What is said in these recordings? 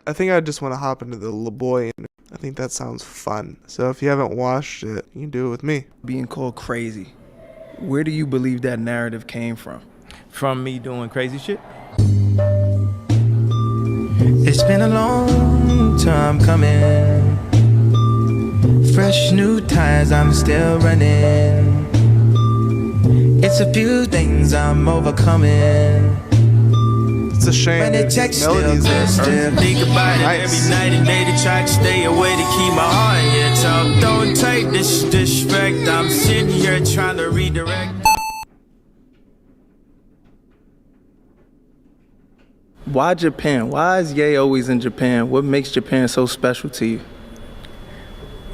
I think I just want to hop into the Laboy. I think that sounds fun. So if you haven't watched it, you can do it with me. Being called crazy, where do you believe that narrative came from? From me doing crazy shit? It's been a long time coming. Fresh new tires, I'm still running. It's a few things I'm overcoming. It's a shame. When it checks still melodies good, still Think about it nice. every night and day to try to stay away to keep my heart in your top. Don't take this disrespect. I'm sitting here trying to redirect. Why Japan? Why is Ye always in Japan? What makes Japan so special to you?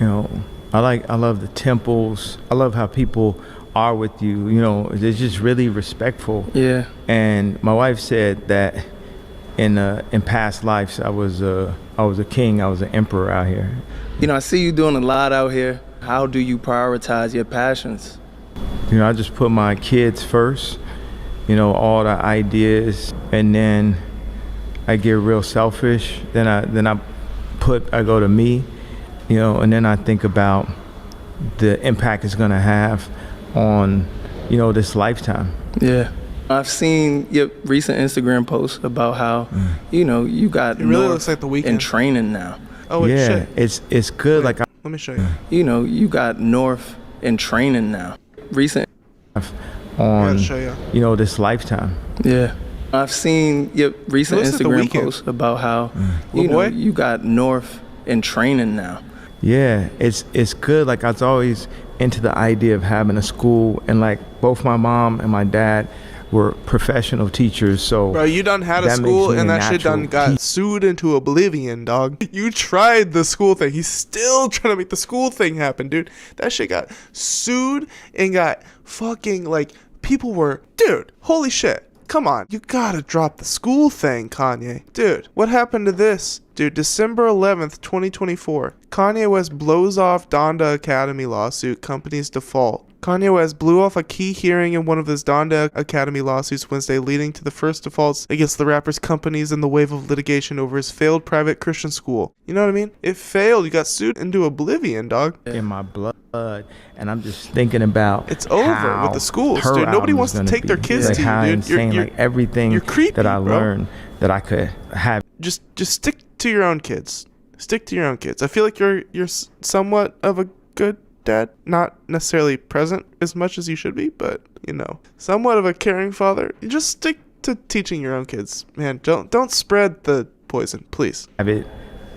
You know, I love the temples. I love how people are with you. You know, they're just really respectful. Yeah. And my wife said that in past lives I was a king. I was an emperor out here. You know, I see you doing a lot out here. How do you prioritize your passions? You know, I just put my kids first. You know, all the ideas, and then I get real selfish. Then I go to me. You know, and then I think about the impact it's gonna have on, you know, this lifetime. Yeah. I've seen your recent Instagram posts about how, you know, you got It really North looks like the in weekend. training now. Oh, wait, Yeah, shit. it's good. Wait, Like let me show you. You know, you got North in training now. Recent. I on, gotta show you. you know, this lifetime. Yeah. I've seen your recent It looks like The Instagram Weeknd. posts about how, you know, Laboy? you got North in training now. Yeah, it's good. Like I was always into the idea of having a school, and like both my mom and my dad were professional teachers. So Bro, you done had a that school makes me and a that shit done natural got sued into oblivion, dog. You tried the school thing. He's still trying to make the school thing happen, dude. That shit got sued and got fucking, like, people were, dude, holy shit. Come on, you gotta drop the school thing, Kanye. Dude, what happened to this? Dude, December 11th, 2024. Kanye West blows off Donda Academy lawsuit, companies default. Kanye West blew off a key hearing in one of his Donda Academy lawsuits Wednesday, leading to the first defaults against the rapper's companies in the wave of litigation over his failed private Christian school. You know what I mean? It failed. You got sued into oblivion, dog. in my blood, and I'm just thinking about It's over how with the schools, her dude. Nobody album's wants to gonna take their be. kids like to you, how dude. insane, like everything you're creepy, that I bro. learned that I could have. Just stick to your own kids. Stick to your own kids. I feel like you're somewhat of a good dad, not necessarily present as much as you should be, but you know, somewhat of a caring father. You just stick to teaching your own kids, man. Don't spread the poison, please. Have it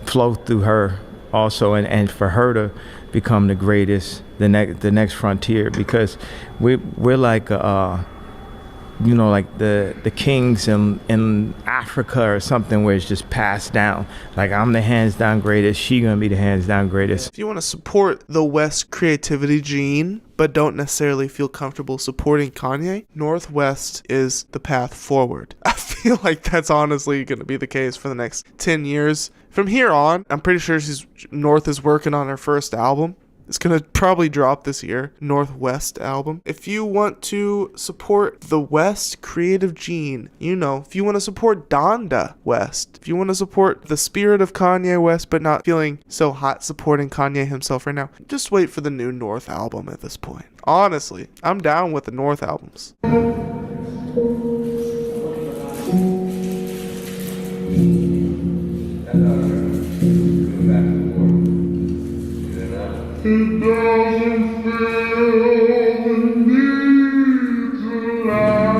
flow through her also, and for her to become the greatest, the next frontier, because we're like you know, like the kings in Africa or something, where it's just passed down. Like, I'm the hands down greatest, she gonna be the hands down greatest. If you want to support the West creativity gene, but don't necessarily feel comfortable supporting Kanye, Northwest is the path forward. I feel like that's honestly going to be the case for the next 10 years. From here on, I'm pretty sure North is working on her first album. It's going to probably drop this year, Northwest album. If you want to support the West creative gene, you know, if you want to support Donda West, if you want to support the spirit of Kanye West but not feeling so hot supporting Kanye himself right now, just wait for the new North album at this point. Honestly, I'm down with the North albums. It doesn't feel the need to lie.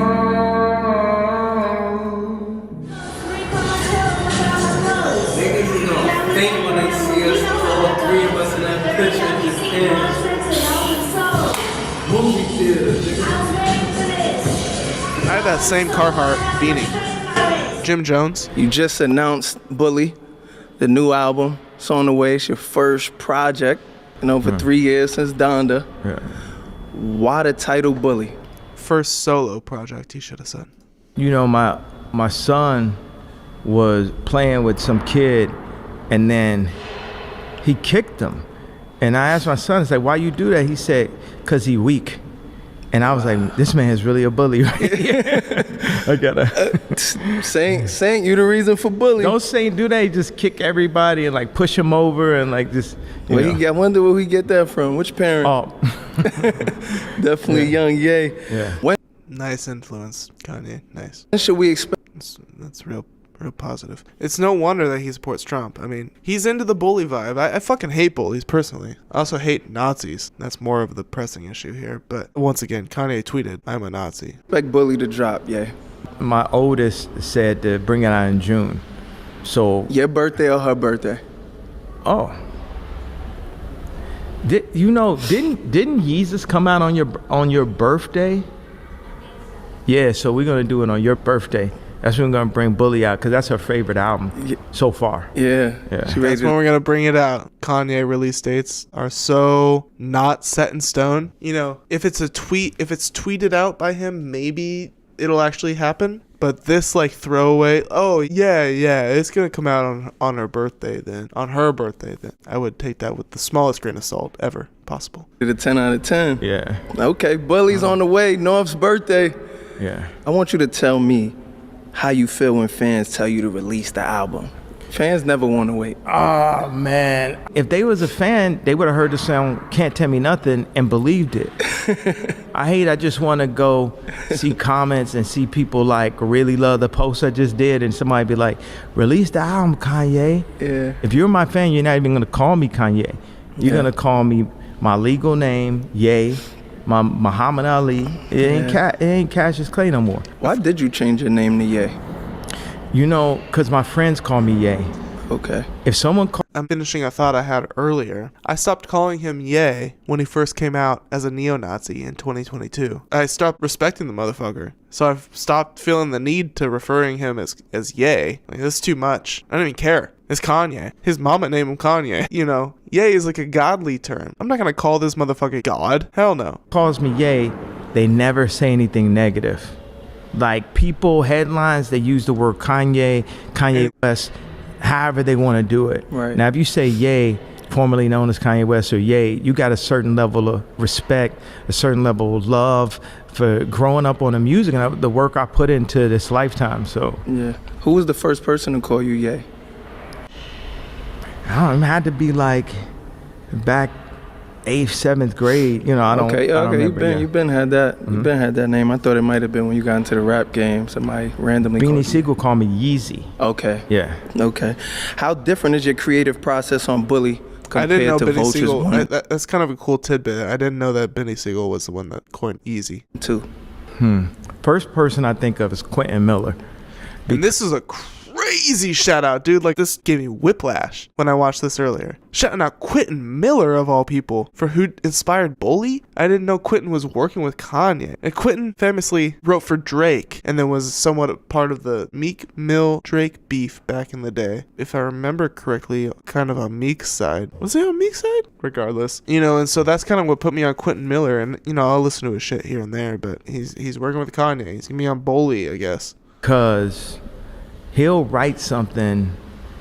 Niggas is gonna think when they see us, all three of us in that picture in Japan. Movie theater, nigga. I have that same Carhartt beanie. Jim Jones. You just announced Bully, the new album. It's on the way. It's your first project in over 3 years since Donda. Yeah. Why the title Bully? First solo project, he should have said. You know, my son was playing with some kid, and then he kicked him. And I asked my son, I said, why you do that? He said, 'cause he weak. And I was like, this man is really a bully right here. I gotta. Saint, you the reason for bullying. Don't say, do they just kick everybody and like push them over and like just. I wonder where he get that from. Which parent? Oh. Definitely young Ye. Yeah. When Nice influence, Kanye. Nice. should we expect? That's real positive. It's no wonder that he supports Trump. I mean, he's into the bully vibe. I fucking hate bullies personally. I also hate Nazis. That's more of the pressing issue here. But once again, Kanye tweeted, "I'm a Nazi." Expect bully to drop, yeah. My oldest said to bring it out in June. So. Your birthday or her birthday? Oh. Didn't Yeezus come out on your birthday? Yeah, so we're gonna do it on your birthday. That's when we're gonna bring Bully out because that's her favorite album so far. Yeah. That's when we're gonna bring it out. Kanye release dates are so not set in stone. You know, if it's tweeted out by him, maybe it'll actually happen. But this like throwaway, oh yeah, it's gonna come out on her birthday then. On her birthday then. I would take that with the smallest grain of salt ever possible. Did a 10 out of 10. Yeah. Okay, Bully's on the way. North's birthday. Yeah. I want you to tell me how you feel when fans tell you to release the album. Fans never want to wait. Oh man. If they was a fan, they would have heard the song Can't Tell Me Nothing and believed it. I just want to go see comments and see people like really love the post I just did and somebody be like, release the album, Kanye. Yeah. If you're my fan, you're not even going to call me Kanye. You're going to call me my legal name, Ye, my Muhammad Ali. It ain't Cassius Clay no more. Why did you change your name to Ye? You know, because my friends call me Ye. Okay. If someone I'm finishing a thought I had earlier. I stopped calling him Ye when he first came out as a neo-Nazi in 2022. I stopped respecting the motherfucker. So I've stopped feeling the need to referring him as Ye. Like, this is too much. I don't even care. It's Kanye. His mama named him Kanye. You know, Ye is like a godly term. I'm not going to call this motherfucker God. Hell no. calls me Ye, they never say anything negative. Like people, headlines, they use the word Kanye West, however they want to do it. Right. Now, if you say Ye, formerly known as Kanye West, or Ye, you got a certain level of respect, a certain level of love for growing up on the music and the work I put into this lifetime. So Yeah. Who was the first person to call you Ye? I don't know, it had to be like back 8th, 7th grade. You know, I don't. Okay. I don't remember, You've been had that. You've been had that name. I thought it might have been when you got into the rap game. Somebody randomly. Beanie called you. Siegel called me Yeezy. Okay. Yeah. Okay. How different is your creative process on Bully I compared didn't know to Benny Vulture's Siegel. 1 That's kind of a cool tidbit. I didn't know that Benny Siegel was the one that coined Easy. and 2? First person I think of is Quentin Miller. And this is a crazy shout out, dude. Like, this gave me whiplash when I watched this earlier. Shouting out Quentin Miller, of all people, for who inspired Bully. I didn't know Quentin was working with Kanye. And Quentin famously wrote for Drake and then was somewhat a part of the Meek Mill Drake beef back in the day. If I remember correctly, kind of on Meek's side. Was he on Meek's side? Regardless. You know, and so that's kind of what put me on Quentin Miller. And, you know, I'll listen to his shit here and there, but he's working with Kanye. He's gonna be on Bully, I guess. Because he'll write something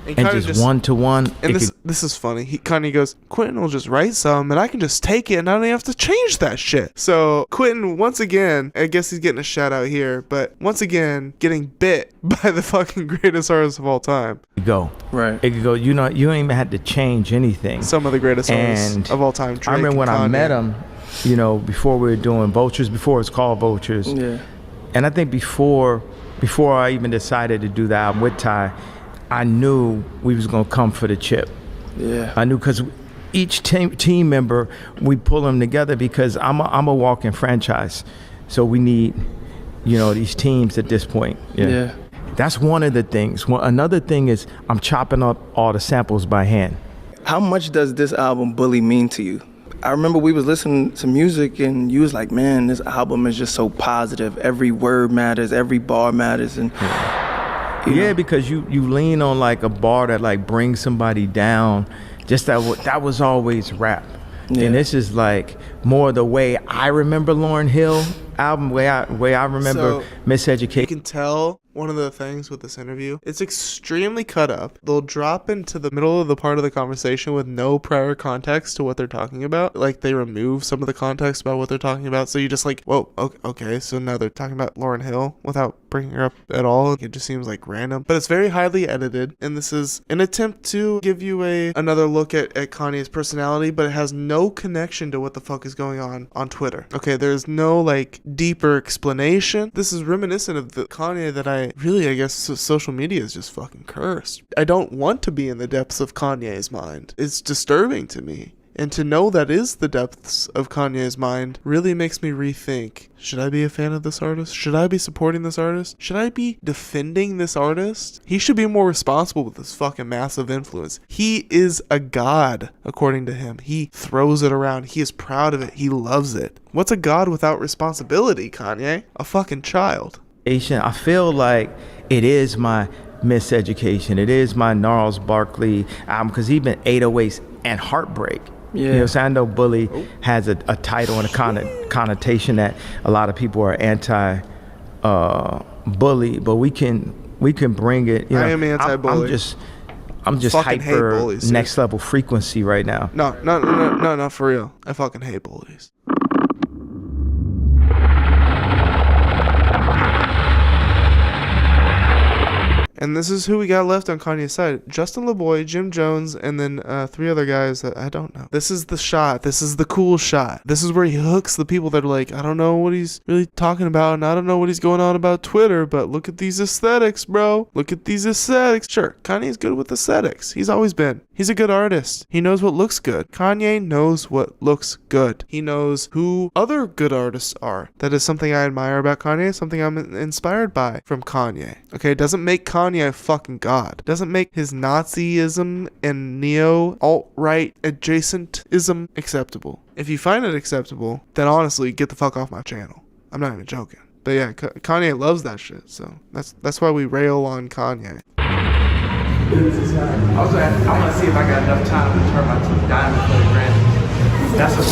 and kinda just one-to-one. And this is funny. Kanye goes, Quentin will just write some and I can just take it and I don't even have to change that shit. So Quentin, once again, I guess he's getting a shout out here, but once again, getting bit by the fucking greatest artist of all time. go. Right. It could go, you know, you don't even have to change anything. Some of the greatest artists And of all time. Drake I remember when and I Kanye. met him, you know, before we were doing Vultures, before it was called Vultures. Yeah. And I think before I even decided to do the album with Ty, I knew we was gonna come for the chip. Yeah. I knew because each team member, we pull them together because I'm a walking franchise. So we need, you know, these teams at this point. Yeah. That's one of the things. Another thing is I'm chopping up all the samples by hand. How much does this album Bully mean to you? I remember we was listening to music and you was like, man, this album is just so positive. Every word matters, every bar matters. And you know. Because you lean on like a bar that like brings somebody down. Just that was always rap. Yeah. And this is like more the way I remember Lauryn Hill album, way I remember So, Miseducation. You can tell one of the things with this interview, it's extremely cut up. They'll drop into the middle of the part of the conversation with no prior context to what they're talking about. Like, they remove some of the context about what they're talking about. So you just like, whoa, okay, so now they're talking about Lauryn Hill without bringing her up at all. It just seems like random. But it's very highly edited, and this is an attempt to give you another look at Kanye's personality, but it has no connection to what the fuck is going on Twitter. Okay, there's no like deeper explanation. This is reminiscent of the Kanye that I guess social media is just fucking cursed. I don't want to be in the depths of Kanye's mind. It's disturbing to me. And to know that is the depths of Kanye's mind really makes me rethink, should I be a fan of this artist? Should I be supporting this artist? Should I be defending this artist? He should be more responsible with this fucking massive influence. He is a god, according to him. He throws it around. He is proud of it. He loves it. What's a god without responsibility, Kanye? A fucking child. I feel like it is my Miseducation. It is my Gnarls Barkley album, because even 808s and Heartbreak. Yeah. You know what I'm saying? I know Bully has a title and a connotation that a lot of people are anti bully, but we can bring it. You know, I am anti-bully. I'm just fucking hate hyper bullies, next level frequency right now. No, for real. I fucking hate bullies. And this is who we got left on Kanye's side. Justin Laboy, Jim Jones, and then 3 other guys that I don't know. This is the shot. This is the cool shot. This is where he hooks the people that are like, I don't know what he's really talking about, and I don't know what he's going on about Twitter, but look at these aesthetics, bro. Look at these aesthetics. Sure, Kanye's good with aesthetics. He's always been. He's a good artist. He knows what looks good. Kanye knows what looks good. He knows who other good artists are. That is something I admire about Kanye, something I'm inspired by from Kanye. Okay, it doesn't make Kanye a fucking god. Doesn't make his Nazism and neo alt-right adjacentism acceptable. If you find it acceptable, then honestly, get the fuck off my channel. I'm not even joking. But yeah, Kanye loves that shit, so that's why we rail on Kanye. I want to see if I got enough time to turn my teeth diamond for the Grammy. That's a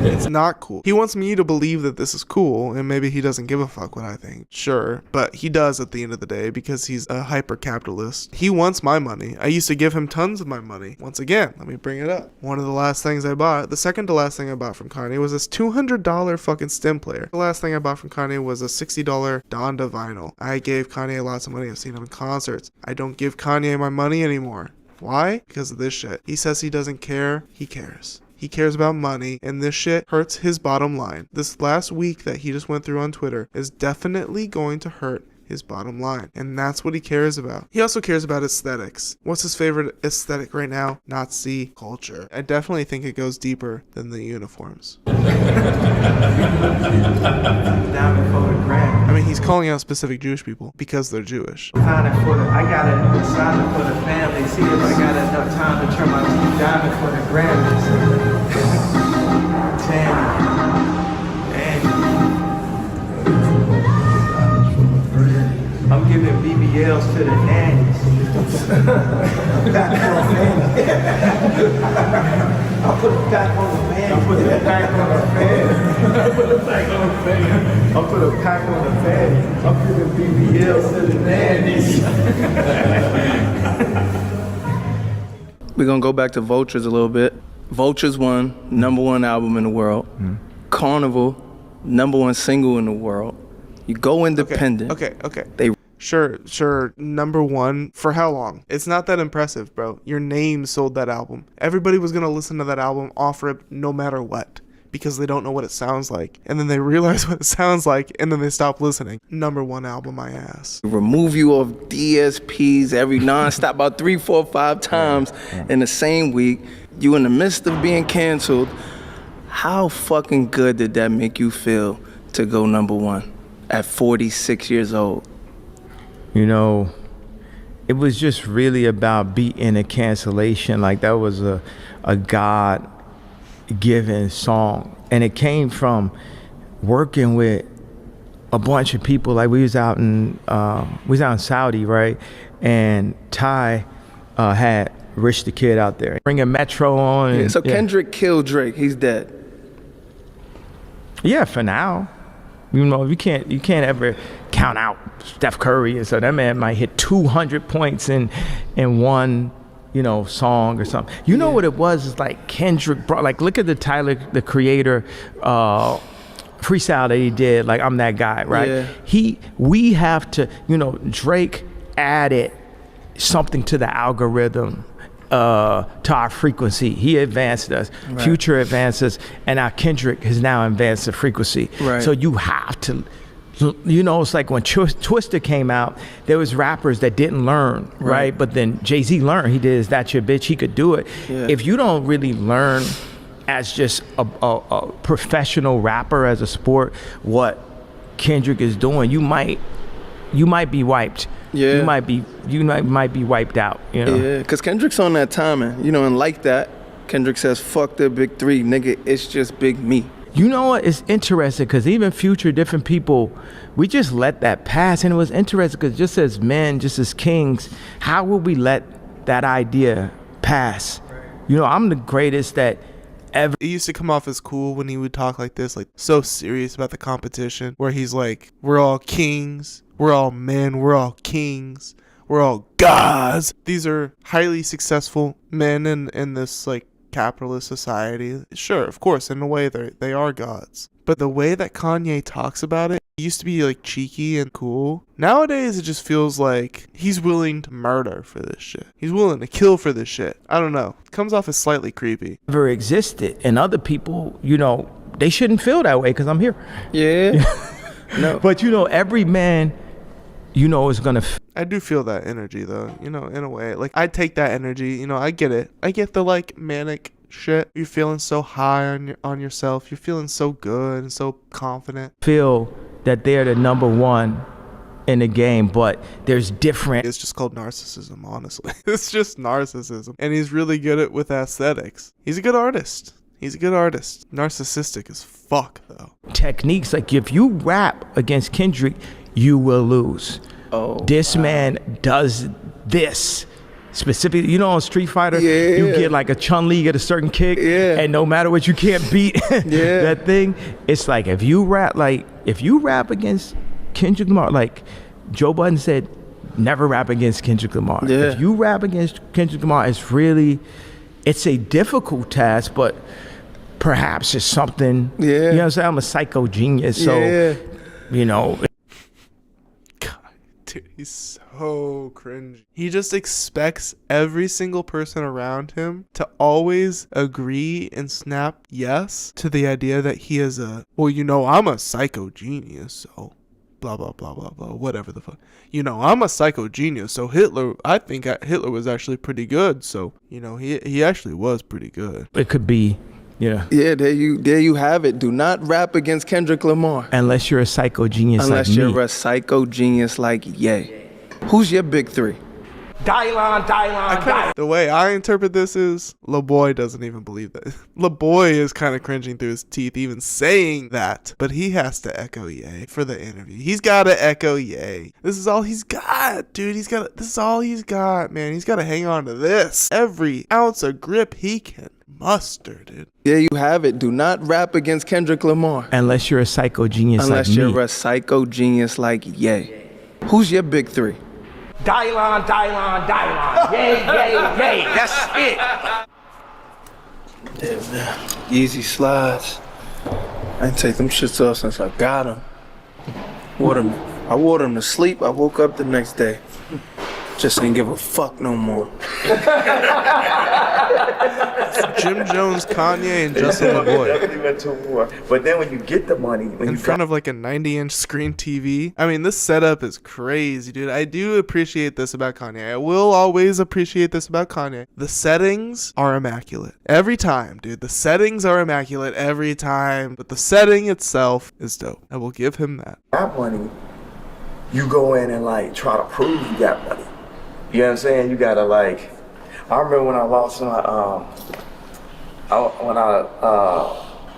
It's not cool. He wants me to believe that this is cool, and maybe he doesn't give a fuck what I think. Sure, but he does at the end of the day because he's a hyper-capitalist. He wants my money. I used to give him tons of my money. Once again, let me bring it up. One of the last things I bought, the second to last thing I bought from Kanye was this $200 fucking stem player. The last thing I bought from Kanye was a $60 Donda vinyl. I gave Kanye lots of money. I've seen him in concerts. I don't give Kanye my money anymore. Why? Because of this shit. He says he doesn't care. He cares. He cares about money, and this shit hurts his bottom line. This last week that he just went through on Twitter is definitely going to hurt his bottom line, and that's what he cares about. He also cares about aesthetics. What's his favorite aesthetic right now? Nazi culture. I definitely think it goes deeper than the uniforms. diamond for the Grammy. I mean, he's calling out specific Jewish people because they're Jewish. I got a new assignment for the family. See if I got enough time to turn my teeth diamond for the Grammys. I'm giving BBLs to the nannies. I'll put a pack on the fan. I'll put a pack on the fan. I'll put a pack on the fan. I'll put a pack on the fan. I'm giving BBLs to the nannies. We're going to go back to Vultures a little bit. Vultures won, #1 album in the world. Carnival, #1 single in the world. You go independent. Okay. They Sure, #1 for how long? It's not that impressive, bro. Your name sold that album. Everybody was gonna listen to that album off rip no matter what, because they don't know what it sounds like. And then they realize what it sounds like, and then they stop listening. #1 album, my ass. remove you off DSPs every nonstop about 3, 4, 5 times in the same week. You in the midst of being canceled. How fucking good did that make you feel to go #1 at 46 years old? You know, it was just really about beating a cancellation. Like, that was a God-given song. And it came from working with a bunch of people. Like, we was out in Saudi, right? And Ty had Rich the Kid out there. Bringing Metro on. And, So Kendrick killed Drake. He's dead. Yeah, for now. You know, you can't ever count out Steph Curry, and so that man might hit 200 points in one, you know, song or something. You know what it was? It's like Kendrick brought, like, look at the Tyler, the Creator, freestyle that he did, like, I'm That Guy, right? Yeah. We have to, you know, Drake added something to the algorithm, to our frequency. He advanced us. Right. Future advanced us, and now Kendrick has now advanced the frequency. Right. So you have to, you know, it's like when Twister came out, there was rappers that didn't learn, right? But then Jay-Z learned. He did Is That Your Bitch? He could do it. Yeah. If you don't really learn as just a professional rapper, as a sport, what Kendrick is doing, you might be wiped. Yeah. You might be wiped out, you know? Yeah, because Kendrick's on that timing, you know, and like that, Kendrick says, fuck the big three, nigga, it's just big me. You know what? It's interesting because even Future, different people, we just let that pass. And it was interesting because just as men, just as kings, how would we let that idea pass? You know, I'm the greatest that ever. It used to come off as cool when he would talk like this, like so serious about the competition, where he's like, we're all kings, we're all men, we're all kings, we're all gods. These are highly successful men in this like capitalist society. Sure, of course, in a way they are gods. But the way that Kanye talks about it used to be like cheeky and cool. Nowadays it just feels like he's willing to murder for this shit. He's willing to kill for this shit. I don't know. It comes off as slightly creepy. Ever existed, and other people, you know, they shouldn't feel that way because I'm here. Yeah. No. But you know, every man, you know, is gonna. I do feel that energy though, you know, in a way. Like I take that energy, you know, I get it. I get the like manic shit. You're feeling so high on yourself. You're feeling so good and so confident. Feel that they're the number one in the game, but there's different. It's just called narcissism, honestly. It's just narcissism. And he's really good at with aesthetics. He's a good artist. Narcissistic as fuck though. Techniques, like if you rap against Kendrick, you will lose. This man does this specifically. You know, on Street Fighter, you get like a Chun-Li, get a certain kick, and no matter what, you can't beat that thing. It's like if you rap against Kendrick Lamar, like Joe Budden said, never rap against Kendrick Lamar. If you rap against Kendrick Lamar, it's a difficult task, but perhaps it's something. You know what I'm saying? I'm a psycho genius, so you know. Dude, he's so cringy. He just expects every single person around him to always agree and snap yes to the idea that he is well, you know, I'm a psycho genius, so blah, blah, blah, blah, blah, whatever the fuck. You know, I'm a psycho genius, so I think Hitler was actually pretty good, so, you know, he actually was pretty good. It could be, yeah. Yeah, there you have it. Do not rap against Kendrick Lamar. Unless you're a psycho genius like me. Unless you're a psycho genius like Ye. Who's your big three? Dylan. The way I interpret this is Laboy doesn't even believe that. Laboy is kind of cringing through his teeth even saying that, but he has to echo Ye for the interview. He's got to echo Ye. This is all he's got, dude. This is all he's got, man. He's got to hang on to this. Every ounce of grip he can muster, dude. There you have it. Do not rap against Kendrick Lamar. Unless you're a psycho genius like me. Unless you're a psycho genius like Ye. Who's your big three? Dylan. Yay. That's it. Yeah, man. Easy slides. I ain't take them shits off since I got them. I wore them to sleep. I woke up the next day. Just ain't give a fuck no more. Jim Jones, Kanye, and Justin LaBoy. But then when you get the money, in front of like a 90-inch screen TV. I mean, this setup is crazy, dude. I do appreciate this about Kanye. I will always appreciate this about Kanye. The settings are immaculate. Every time, dude. The settings are immaculate every time. But the setting itself is dope. I will give him that. That money, you go in and like try to prove you got money. You know what I'm saying? You gotta like. I remember when I lost my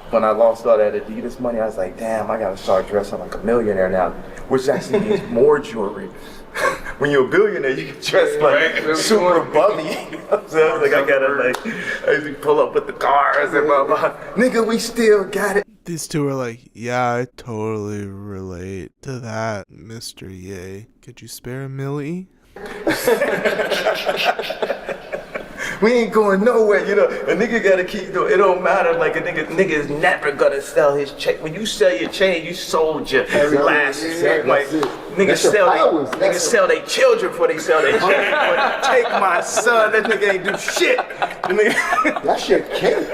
when I lost all that Adidas money, I was like, damn, I gotta start dressing like a millionaire now, which actually means more jewelry. When you're a billionaire, you can dress like super bummy. You know what I'm saying? Like I used to pull up with the cars and blah blah. Nigga, we still got it. These two are like, yeah, I totally relate to that, Mr. Ye. Could you spare a milli? We ain't going nowhere, you know. A nigga gotta keep doing. It don't matter. Like a nigga is never gonna sell his check. When you sell your chain, you sold your glasses. Like niggas sell their children before they sell their chain. But take my son. That nigga ain't do shit. That shit came.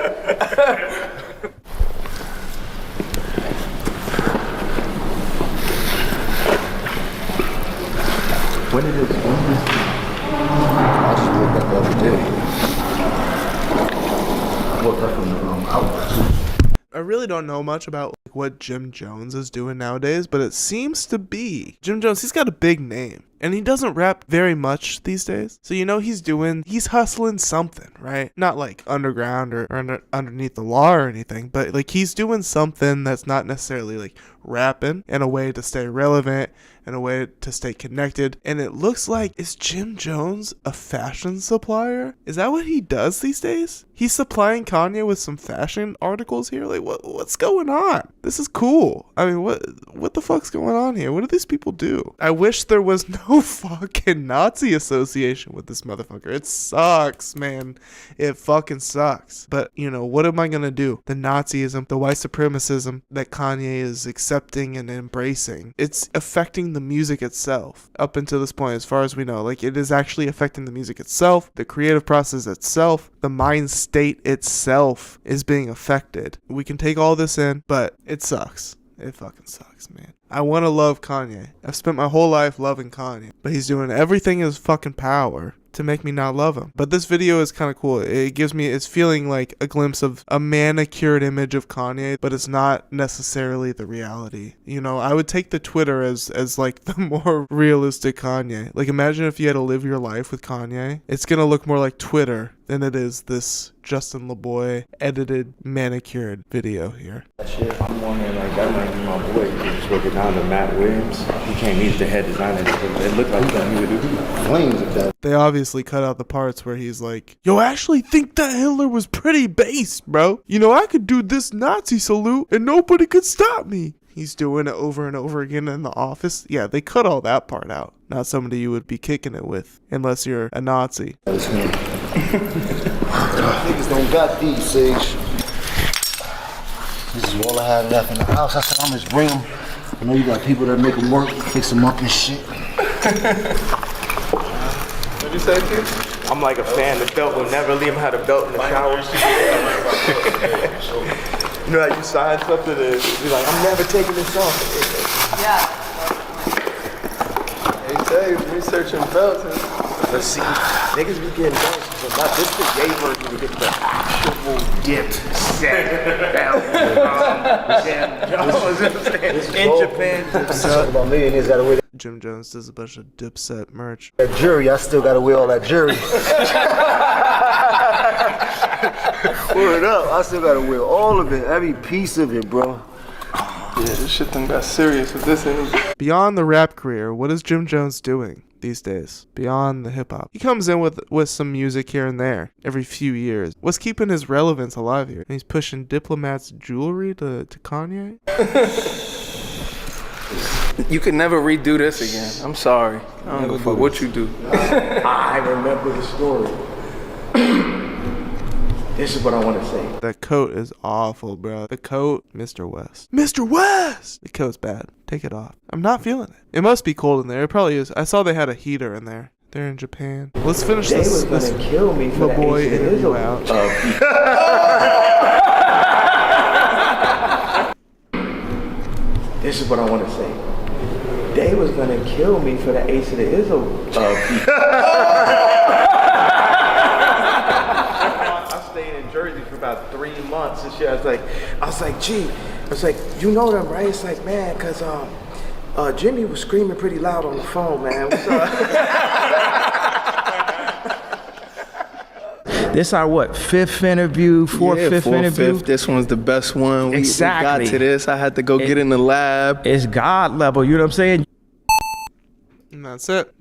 When did it? I just woke up the other day. I woke up from the outlet. I really don't know much about like, what Jim Jones is doing nowadays, but it seems to be Jim Jones. He's got a big name, and he doesn't rap very much these days. So you know he's hustling something, right? Not like underground or underneath the law or anything, but like he's doing something that's not necessarily like rapping in a way to stay relevant, in a way to stay connected. And it looks like, is Jim Jones a fashion supplier? Is that what he does these days? He's supplying Kanye with some fashion articles here? Like, what's going on? This is cool. I mean, what the fuck's going on here? What do these people do? I wish there was no fucking Nazi association with this motherfucker. It sucks, man. It fucking sucks. But, you know, what am I gonna do? The Nazism, the white supremacism that Kanye is accepting and embracing, it's affecting the music itself up until this point, as far as we know. Like, it is actually affecting the music itself, the creative process itself, the mind state itself is being affected. We can take all this in, but it sucks. It fucking sucks, man. I want to love Kanye. I've spent my whole life loving Kanye, but he's doing everything in his fucking power to make me not love him. But this video is kind of cool. It's feeling like a glimpse of a manicured image of Kanye, but it's not necessarily the reality. You know, I would take the Twitter as like the more realistic Kanye. Like, imagine if you had to live your life with Kanye. It's gonna look more like Twitter than it is this Justin Laboy edited manicured video here. That shit, I'm wondering, like, that might be my boy. You just broke it down to Matt Williams. He can't meet the head designer. It looked like he would do Flames of that. They obviously cut out the parts where he's like, yo, I actually think that Hitler was pretty base, bro. You know, I could do this Nazi salute and nobody could stop me. He's doing it over and over again in the office. Yeah, they cut all that part out. Not somebody you would be kicking it with, unless you're a Nazi. Niggas don't got these, Sage. This is all I had left in the house. I said, I'm just bring them. I know you got people that make them work, fix them up and shit. What'd you say, Q? I'm like a fan. The belt will never leave him. Had a belt in the shower. You know, like you sign something and you're like, I'm never taking this off. Yeah. They say researching belts. Let's see, niggas be getting belts, but not this the gay version. We get the actual dipped set in Japan. Talk about millionaires gotta wear Jim Jones does a bunch of Dipset merch. that jury. I still gotta wear all that jury. Word up. I still gotta wear all of it, every piece of it, bro. Yeah, this shit done got serious with this energy. Beyond the rap career, what is Jim Jones doing these days? Beyond the hip-hop. He comes in with some music here and there every few years. What's keeping his relevance alive here? And he's pushing Diplomat's jewelry to Kanye? You could never redo this again. I'm sorry. I don't give a fuck what you do. I remember the story. This is what I want to say. That coat is awful, bro. The coat, Mr. West. Mr. West! The coat's bad. Take it off. I'm not feeling it. It must be cold in there. It probably is. I saw they had a heater in there. They're in Japan. Let's finish They was this gonna kill me for Laboy the interview out. This is what I want to say. They was gonna kill me for the Ace of the Izzo beat. I stayed in Jersey for about 3 months and shit. I was like, gee, I was like, you know them, right? It's like, man, cause Jimmy was screaming pretty loud on the phone, man. What's up? This our what, fifth interview, fifth interview? This one's the best one. We Exactly. got to this. I had to go get in the lab. It's God level, you know what I'm saying? And that's it.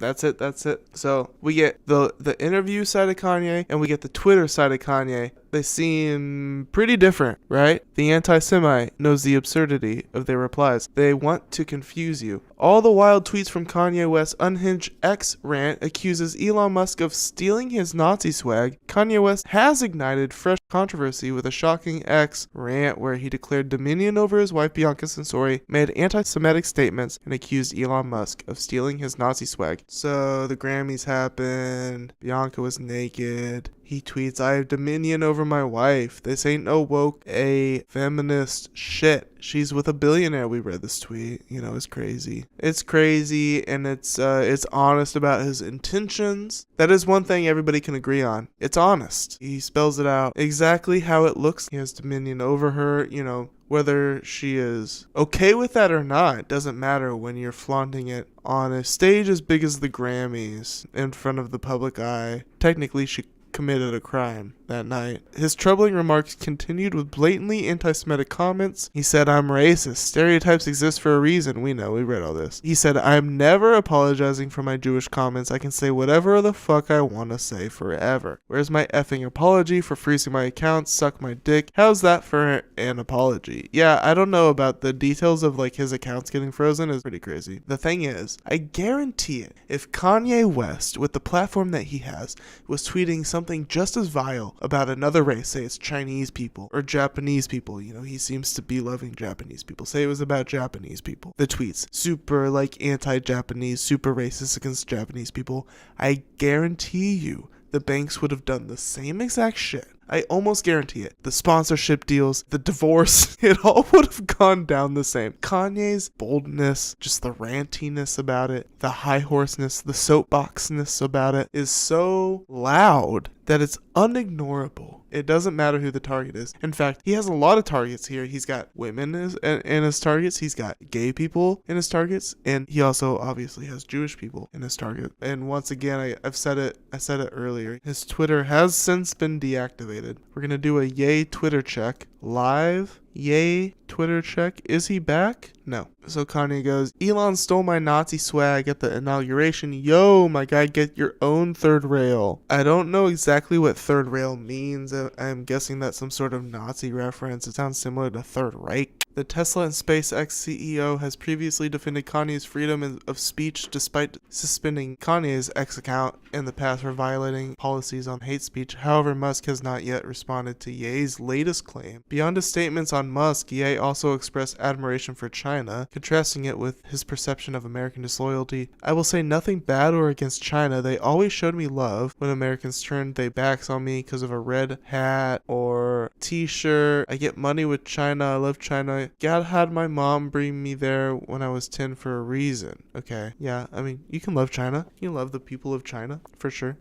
So we get the interview side of Kanye and we get the Twitter side of Kanye They seem pretty different, right? The anti-Semite knows the absurdity of their replies. They want to confuse you. All the wild tweets from Kanye West's unhinged X rant accuses Elon Musk of stealing his Nazi swag. Kanye West has ignited fresh controversy with a shocking X rant where he declared dominion over his wife Bianca Censori, made anti-Semitic statements, and accused Elon Musk of stealing his Nazi swag. So the Grammys happened. Bianca was naked. He tweets, I have dominion over my wife. This ain't no woke, a feminist shit. She's with a billionaire. We read this tweet. You know, it's crazy. It's crazy, and it's honest about his intentions. That is one thing everybody can agree on. It's honest. He spells it out exactly how it looks. He has dominion over her, you know. Whether she is okay with that or not, it doesn't matter when you're flaunting it on a stage as big as the Grammys in front of the public eye. Technically, she committed a crime that night. His troubling remarks continued with blatantly anti-Semitic comments. He said, I'm racist. Stereotypes exist for a reason. We know. We read all this. He said, I'm never apologizing for my Jewish comments. I can say whatever the fuck I want to say forever. Where's my effing apology for freezing my account? Suck my dick. How's that for an apology? Yeah, I don't know about the details of like his accounts getting frozen. Is pretty crazy. The thing is, I guarantee it, if Kanye West, with the platform that he has, was tweeting something just as vile about another race, say it's Chinese people or Japanese people, you know, he seems to be loving Japanese people. Say it was about Japanese people. The tweets, super like anti-Japanese, super racist against Japanese people. I guarantee you the banks would have done the same exact shit. I almost guarantee it. The sponsorship deals, the divorce, it all would have gone down the same. Kanye's boldness, just the rantiness about it, the high horseness, the soapboxness about it is so loud that it's unignorable. It doesn't matter who the target is. In fact, he has a lot of targets here. He's got women in his targets. He's got gay people in his targets. And he also obviously has Jewish people in his target. And once again, I said it earlier. His Twitter has since been deactivated. We're going to do a yay Twitter check live. Yay Twitter check. Is he back? No. So Kanye goes, Elon stole my Nazi swag at the inauguration. Yo, my guy, get your own third rail. I don't know exactly what third rail means. I'm guessing that's some sort of Nazi reference. It sounds similar to Third Reich. The Tesla and SpaceX CEO has previously defended Kanye's freedom of speech despite suspending Kanye's X account in the past for violating policies on hate speech. However, Musk has not yet responded to Ye's latest claim. Beyond his statements on Musk, Ye also expressed admiration for China, contrasting it with his perception of American disloyalty. I will say nothing bad or against China. They always showed me love. When Americans turned their backs on me because of a red hat or t-shirt, I get money with China. I love China. God had my mom bring me there when I was 10 for a reason. Okay, yeah, I mean, you can love China. You can love the people of China, for sure.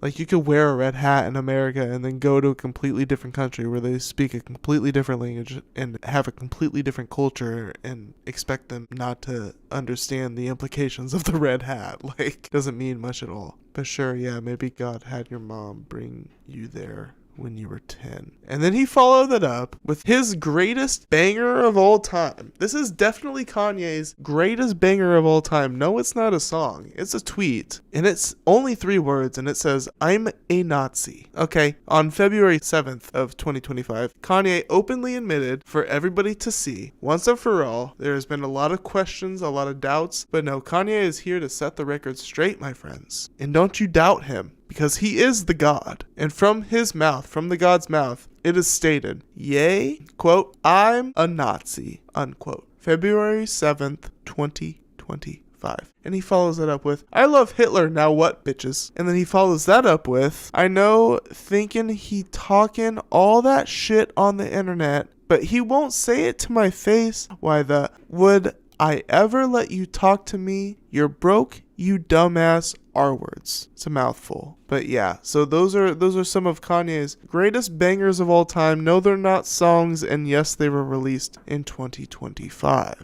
Like, you could wear a red hat in America and then go to a completely different country where they speak a completely different language and have a completely different culture and expect them not to understand the implications of the red hat. Like, doesn't mean much at all. But sure, yeah, maybe God had your mom bring you there when you were 10. And then he followed that up with his greatest banger of all time. This is definitely Kanye's greatest banger of all time. No, it's not a song. It's a tweet. And it's only 3 words, and it says, I'm a Nazi. Okay, on February 7th of 2025, Kanye openly admitted for everybody to see, once and for all, there has been a lot of questions, a lot of doubts, but no, Kanye is here to set the record straight, my friends. And don't you doubt him, because he is the God. And from his mouth, from the God's mouth, it is stated, Ye, quote, I'm a Nazi, unquote. February 7th, 2025. And he follows it up with, I love Hitler, now what, bitches? And then he follows that up with, I know thinking he talking all that shit on the internet, but he won't say it to my face. Why the, would I ever let you talk to me? You're broke, you dumbass R-words. It's a mouthful. But yeah, so those are some of Kanye's greatest bangers of all time. No, they're not songs, and yes, they were released in 2025.